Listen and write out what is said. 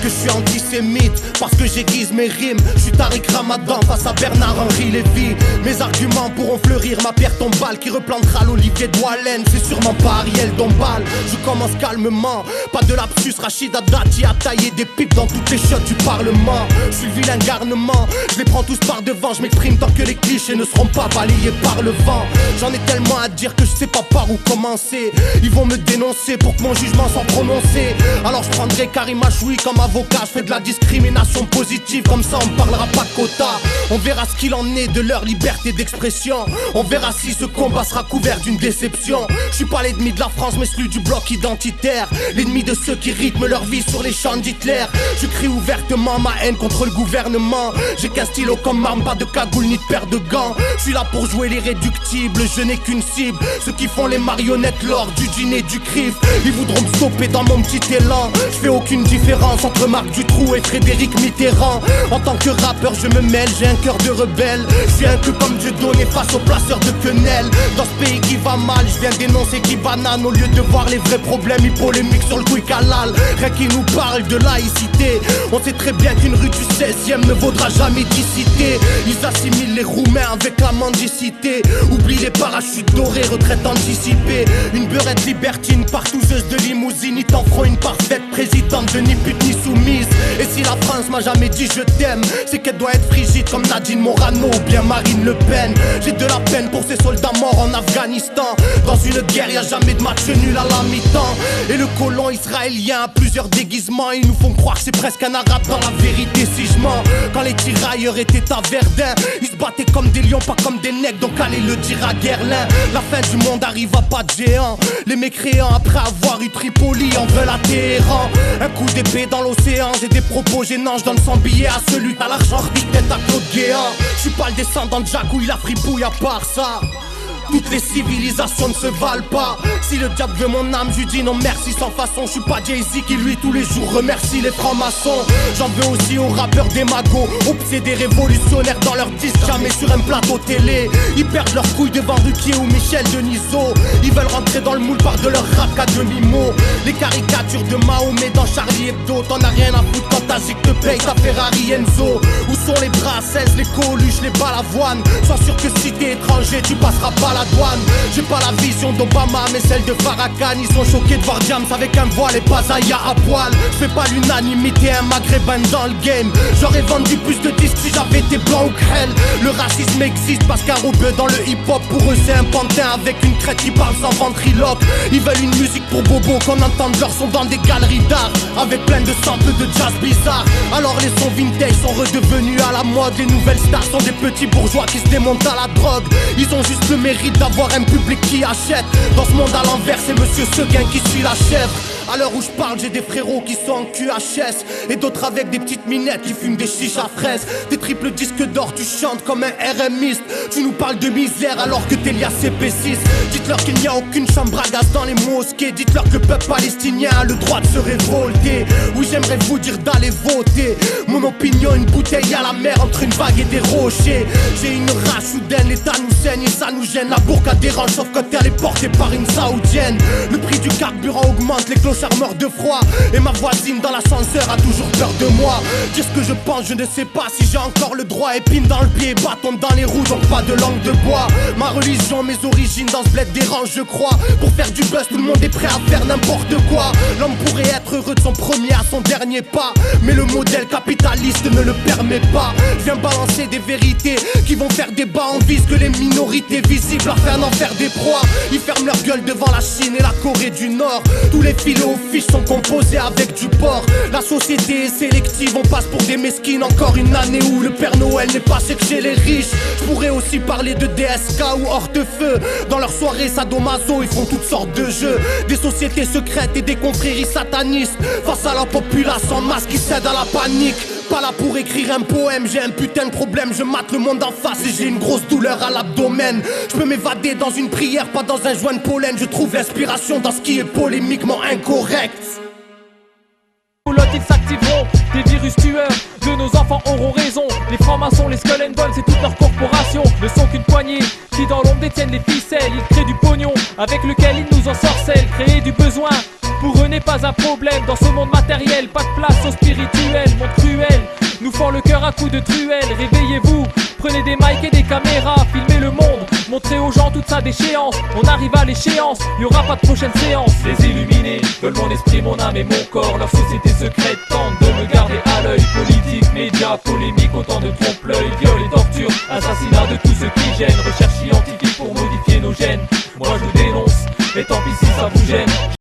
Que je suis antisémite parce que j'aiguise mes rimes. Je suis Tariq Ramadan face à Bernard-Henri Lévy. Mes arguments pourront fleurir, ma pierre tombale qui replantera l'olivier de Wallen. C'est sûrement pas Ariel Dombal. Je commence calmement, pas de lapsus. Rachida Dati a taillé des pipes dans toutes les chiottes du parlement. Je suis le vilain garnement, je les prends tous par devant. Je m'exprime tant que les clichés ne seront pas balayés par le vent. J'en ai tellement à dire que je sais pas par où commencer. Ils vont me dénoncer pour que mon jugement soit prononcé. Alors je prendrai Karim Achoui comme avocat, je fais de la discrimination positive, comme ça on parlera pas de quota. On verra ce qu'il en est de leur liberté d'expression. On verra si ce combat sera couvert d'une déception. Je suis pas l'ennemi de la France mais celui du bloc identitaire, l'ennemi de ceux qui rythment leur vie sur les champs d'Hitler. Je crie ouvertement ma haine contre le gouvernement. J'ai qu'un stylo comme arme, pas de cagoule ni de paire de gants. Je suis là pour jouer l'irréductible, je n'ai qu'une cible. Ceux qui font les marionnettes lors du dîner du CRIF. Ils voudront me stopper dans mon petit élan. Je fais aucune différence entre Marc Dutroux et Frédéric Mitterrand. En tant que rappeur je me mêle, j'ai un cœur de rebelle. Je suis un peu comme Dieu donné face aux placeurs de quenelles. Dans ce pays qui va mal, je viens dénoncer qui banane. Au lieu de voir les vrais problèmes, ils polémiquent sur le quick halal. Rien qui nous parle de laïcité. On sait très bien qu'une rue du 16e ne vaudra jamais 10 cités. Ils assimilent les Roumains avec la mendicité. Oublie les parachutes dorés, retraite anticipée. Une beurette libertine, partouzeuse de limousine. Ils t'en feront une parfaite présidente de ni pute ni soumise. Et si la France m'a jamais dit je t'aime, c'est qu'elle doit être frigide comme Nadine Morano ou bien Marine Le Pen. J'ai de la peine pour ces soldats morts en Afghanistan. Dans une guerre y'a jamais de match nul à la mi-temps. Et le colon israélien a plusieurs déguisements. Ils nous font croire que c'est presque un arabe dans la vérité si je mens. Quand les tirailleurs étaient à Verdun, ils se battaient comme des lions, pas comme des nègres. Donc allez le dire à Guerlain. La fin du monde arrive à pas de géant. Les mécréants après avoir eu Tripoli en veulent à Téhéran. Un coup d'épée dans l'océan, j'ai des propos gênants. Je donne 100 billets à celui qui a l'argent, tête à Claude Guéant. Je suis pas le descendant de Jacques ou il a fripouille à part ça. Toutes les civilisations ne se valent pas. Si le diable veut mon âme, je lui dis non merci sans façon. Je suis pas Jay-Z qui lui tous les jours remercie les francs-maçons. J'en veux aussi aux rappeurs démagos, obsédés révolutionnaires dans leurs disques, jamais sur un plateau télé. Ils perdent leurs couilles devant Ruquier ou Michel Denisot. Ils veulent rentrer dans le moule par de leur rap qu'à demi-mot. Les caricatures de Mahomet dans Charlie Hebdo. T'en as rien à foutre quand ta zig te paye ta Ferrari Enzo. Où sont les Brassens, les Coluches, les Balavoine? Sois sûr que si t'es étranger tu passeras pas la douane. J'ai pas la vision d'Obama mais celle de Farrakhan. Ils sont choqués de voir Diams avec un voile et pas Zaya à poil. Je fais pas l'unanimité, un maghrébin dans le game. J'aurais vendu plus de disques si j'avais été blanc ou grêle. Le racisme existe parce qu'un rebeu dans le hip-hop pour eux c'est un pantin avec une crête qui parle sans ventriloque. Ils veulent une musique pour bobo, qu'on entende leur son dans des galeries d'art avec plein de samples de jazz bizarre. Alors les sons vintage sont redevenus à la mode. Les nouvelles stars sont des petits bourgeois qui se démontent à la drogue. Ils ont juste le mérite d'avoir un public qui achète. Dans ce monde à l'envers c'est Monsieur Seguin qui suit la chèvre. À l'heure où je parle j'ai des frérots qui sont en QHS et d'autres avec des petites minettes qui fument des chiches à fraises. Des triples disques d'or, tu chantes comme un RMiste. Tu nous parles de misère alors que t'es lié à CP6. Dites-leur qu'il n'y a aucune chambre à gaz dans les mosquées. Dites-leur que le peuple palestinien a le droit de se révolter. Oui j'aimerais vous dire d'aller voter. Mon opinion une bouteille à la mer entre une vague et des rochers. J'ai une rage soudaine, l'état nous saigne et ça nous gêne. La bourka dérange sauf quand elle est portée par une saoudienne. Le prix du carburant augmente, les clochards meurent de froid. Et ma voisine dans l'ascenseur a toujours peur de moi. Dire ce que je pense, je ne sais pas si j'ai encore le droit. Épine dans le pied, bâton dans les roues, donc pas de langue de bois. Ma religion, mes origines dans ce bled dérange je crois. Pour faire du buzz, tout le monde est prêt à faire n'importe quoi. L'homme pourrait être heureux de son premier à son dernier pas, mais le modèle capitaliste ne le permet pas. Viens balancer des vérités qui vont faire débat. On vise que les minorités visibles afin d'en faire des proies. Ils ferment leur gueule devant la Chine et la Corée du Nord. Tous les filets aux fiches sont composés avec du porc. La société est sélective, on passe pour des mesquines. Encore une année où le Père Noël n'est passé que chez les riches. Je pourrais aussi parler de DSK ou Hortefeux. Dans leurs soirées sadomaso, ils font toutes sortes de jeux. Des sociétés secrètes et des confréries satanistes. Face à la populace en masse qui cède à la panique. Pas là pour écrire un poème, j'ai un putain de problème. Je mate le monde en face et j'ai une grosse douleur à l'abdomen. Je peux m'évader dans une prière, pas dans un joint de pollen. Je trouve l'inspiration dans ce qui est polémiquement incorrect. Ils s'activeront, des virus tueurs, de nos enfants auront raison. Les francs-maçons Skull and Bones et toute leur corporation ne sont qu'une poignée qui dans l'ombre détiennent les ficelles. Ils créent du pognon avec lequel ils nous ensorcellent. Créer du besoin pour eux n'est pas un problème. Dans ce monde matériel, pas de place au spirituel. Monde cruel nous fend le cœur à coups de truelle. Réveillez-vous, prenez des mics et des caméras, filmez le monde, montrez aux gens toute sa déchéance. On arrive à l'échéance, y aura pas de prochaine séance. Les illuminés veulent mon esprit, mon âme et mon corps. Leur société secrète tente de me garder à l'œil. Politique, médias, polémique, autant de trompe-l'œil. Viol et torture, assassinat de tous ceux qui gênent. Recherche scientifique pour modifier nos gènes. Moi je vous dénonce, et tant pis si ça vous gêne.